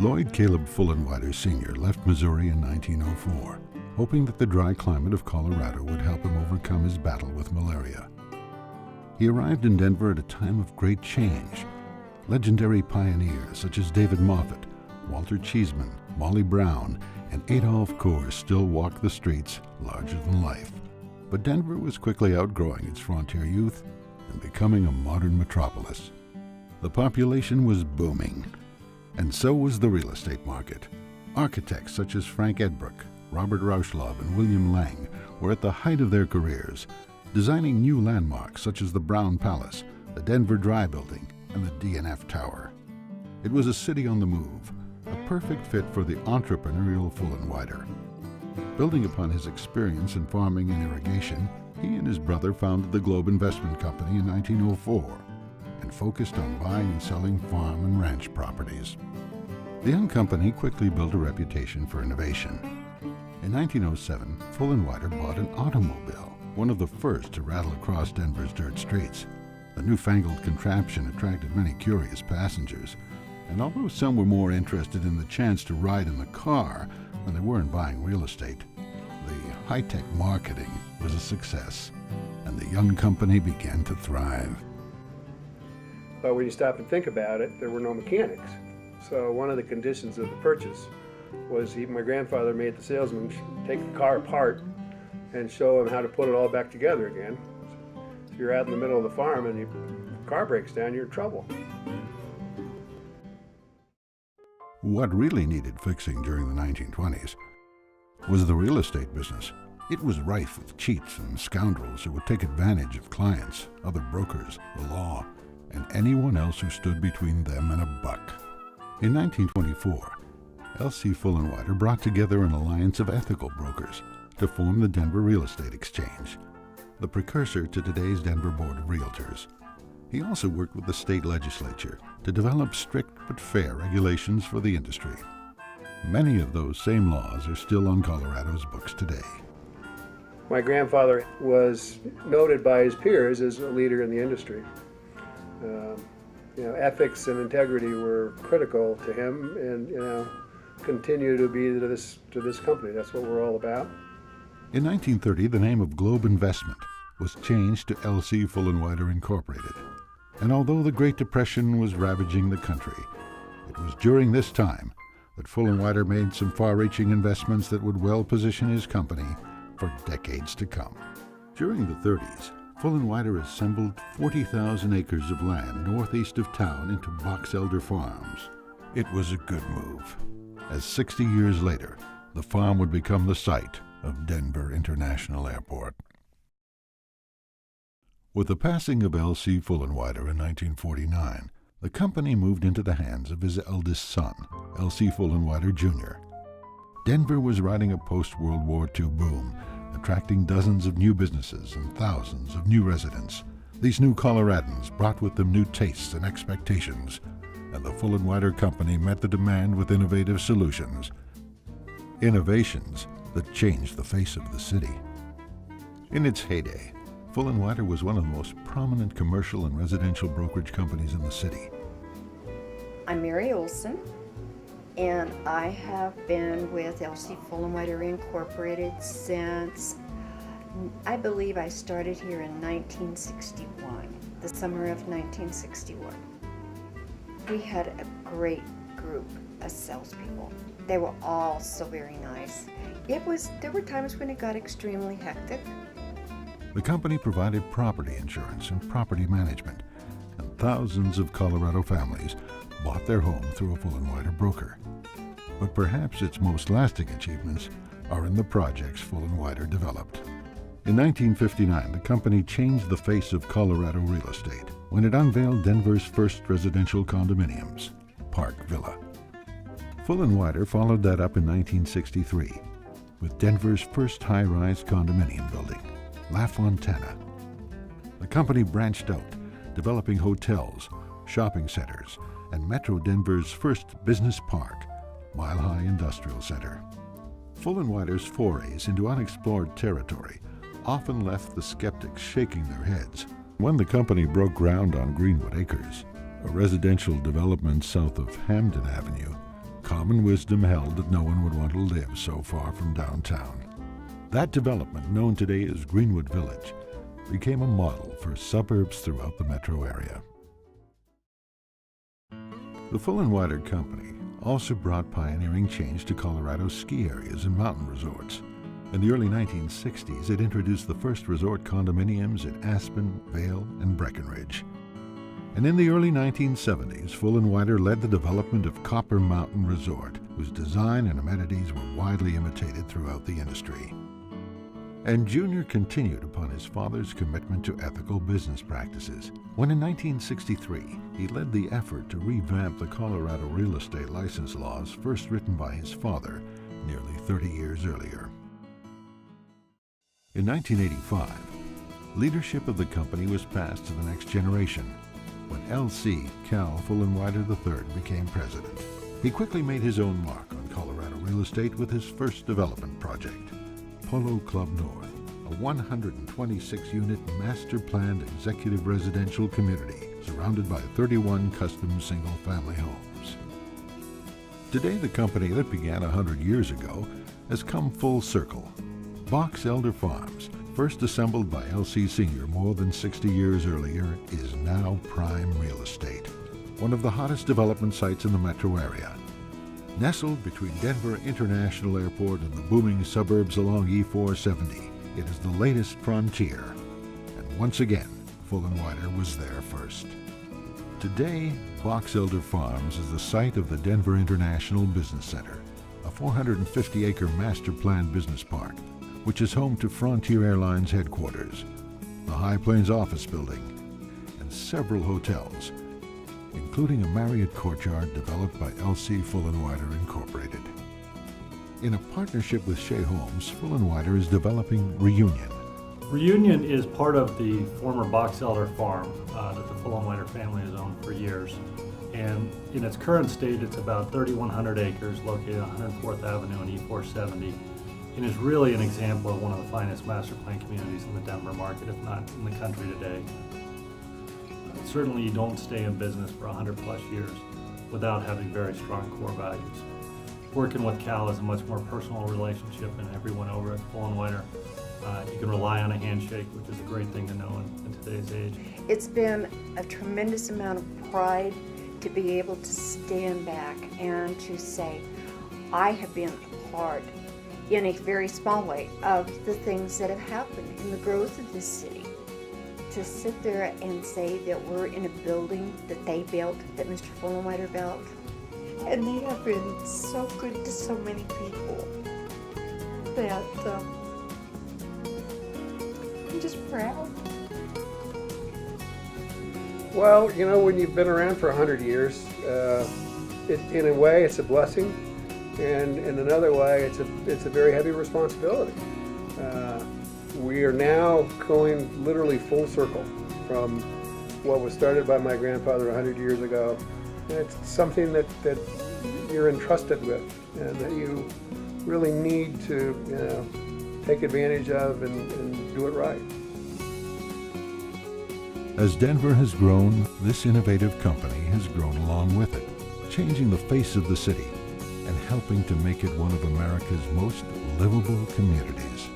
Lloyd Caleb Fulenwider Sr. left Missouri in 1904, hoping that the dry climate of Colorado would help him overcome his battle with malaria. He arrived in Denver at a time of great change. Legendary pioneers such as David Moffett, Walter Cheeseman, Molly Brown, and Adolph Coors still walked the streets larger than life. But Denver was quickly outgrowing its frontier youth and becoming a modern metropolis. The population was booming, and so was the real estate market. Architects such as Frank Edbrook, Robert Rauschlaub, and William Lang were at the height of their careers, designing new landmarks such as the Brown Palace, the Denver Dry Building, and the D&F Tower. It was a city on the move, a perfect fit for the entrepreneurial Fulenwider. Building upon his experience in farming and irrigation, he and his brother founded the Globe Investment Company in 1904 and focused on buying and selling farm and ranch properties. The young company quickly built a reputation for innovation. In 1907, Fulenwider bought an automobile, one of the first to rattle across Denver's dirt streets. The newfangled contraption attracted many curious passengers, and although some were more interested in the chance to ride in the car than they were in buying real estate, the high-tech marketing was a success, and the young company began to thrive. But when you stop and think about it, there were no mechanics. So one of the conditions of the purchase was my grandfather made the salesman take the car apart and show him how to put it all back together again. If you're out in the middle of the farm and your car breaks down, you're in trouble. What really needed fixing during the 1920s was the real estate business. It was rife with cheats and scoundrels who would take advantage of clients, other brokers, the law, and anyone else who stood between them and a buck. In 1924, L.C. Fulenwider brought together an alliance of ethical brokers to form the Denver Real Estate Exchange, the precursor to today's Denver Board of Realtors. He also worked with the state legislature to develop strict but fair regulations for the industry. Many of those same laws are still on Colorado's books today. My grandfather was noted by his peers as a leader in the industry. Ethics and integrity were critical to him, and continue to be to this company. That's what we're all about. In 1930, the name of Globe Investment was changed to L.C. Fulenwider Incorporated. And although the Great Depression was ravaging the country, it was during this time that Fulenwider made some far-reaching investments that would well position his company for decades to come. During the 30s, Fulenwider assembled 40,000 acres of land northeast of town into Box Elder Farms. It was a good move, as 60 years later, the farm would become the site of Denver International Airport. With the passing of L.C. Fulenwider in 1949, the company moved into the hands of his eldest son, L.C. Fulenwider Jr. Denver was riding a post-World War II boom, attracting dozens of new businesses and thousands of new residents. These new Coloradans brought with them new tastes and expectations, and the Fulenwider Company met the demand with innovative solutions. Innovations that changed the face of the city. In its heyday, Fulenwider was one of the most prominent commercial and residential brokerage companies in the city. I'm Mary Olson, and I have been with L.C. Fulenwider Incorporated since, I believe I started here in 1961, the summer of 1961. We had a great group of salespeople. They were all so very nice. There were times when it got extremely hectic. The company provided property insurance and property management, and thousands of Colorado families bought their home through a Fulenwider broker. But perhaps its most lasting achievements are in the projects Fulenwider developed. In 1959, the company changed the face of Colorado real estate when it unveiled Denver's first residential condominiums, Park Villa. Fulenwider followed that up in 1963 with Denver's first high-rise condominium building, La Fontana. The company branched out, developing hotels, shopping centers, and Metro Denver's first business park, Mile High Industrial Center. Fulenwider's forays into unexplored territory often left the skeptics shaking their heads. When the company broke ground on Greenwood Acres, a residential development south of Hamden Avenue, Common wisdom held that no one would want to live so far from downtown. That development, known today as Greenwood Village, became a model for suburbs throughout the metro area. The Fulenwider Company also brought pioneering change to Colorado's ski areas and mountain resorts. In the early 1960s, it introduced the first resort condominiums at Aspen, Vail, and Breckenridge. And in the early 1970s, Fulenwider led the development of Copper Mountain Resort, whose design and amenities were widely imitated throughout the industry. And Junior continued upon his father's commitment to ethical business practices when in 1963 he led the effort to revamp the Colorado real estate license laws first written by his father nearly 30 years earlier. In 1985, leadership of the company was passed to the next generation when L.C. Cal Fulenwider III became president. He quickly made his own mark on Colorado real estate with his first development project, Polo Club North, a 126-unit master-planned executive residential community surrounded by 31 custom single-family homes. Today, the company that began 100 years ago has come full circle. Box Elder Farms, first assembled by L.C. Sr. more than 60 years earlier, is now prime real estate, one of the hottest development sites in the metro area. Nestled between Denver International Airport and the booming suburbs along E-470, it is the latest frontier. And once again, Fulenwider was there first. Today, Box Elder Farms is the site of the Denver International Business Center, a 450-acre master-planned business park, which is home to Frontier Airlines headquarters, the High Plains office building, and several hotels, including a Marriott Courtyard developed by L.C. Fulenwider Incorporated. In a partnership with Shea Homes, Fulenwider is developing Reunion. Reunion is part of the former Box Elder farm that the Fulenwider family has owned for years. And in its current state, it's about 3,100 acres located on 104th Avenue and E-470, and is really an example of one of the finest master plan communities in the Denver market, if not in the country today. Certainly you don't stay in business for 100 plus years without having very strong core values. Working with Cal is a much more personal relationship, and everyone over at Fulenwider, you can rely on a handshake, which is a great thing to know in today's age. It's been a tremendous amount of pride to be able to stand back and to say, I have been a part, in a very small way, of the things that have happened in the growth of this city. To sit there and say that we're in a building that they built, that Mr. Fulenwider built, and they have been so good to so many people that I'm just proud. Well, you know, when you've been around for 100 years, in a way it's a blessing, and in another way it's a very heavy responsibility. We are now going literally full circle from what was started by my grandfather 100 years ago. And it's something that you're entrusted with and that you really need to take advantage of and do it right. As Denver has grown, this innovative company has grown along with it, changing the face of the city and helping to make it one of America's most livable communities.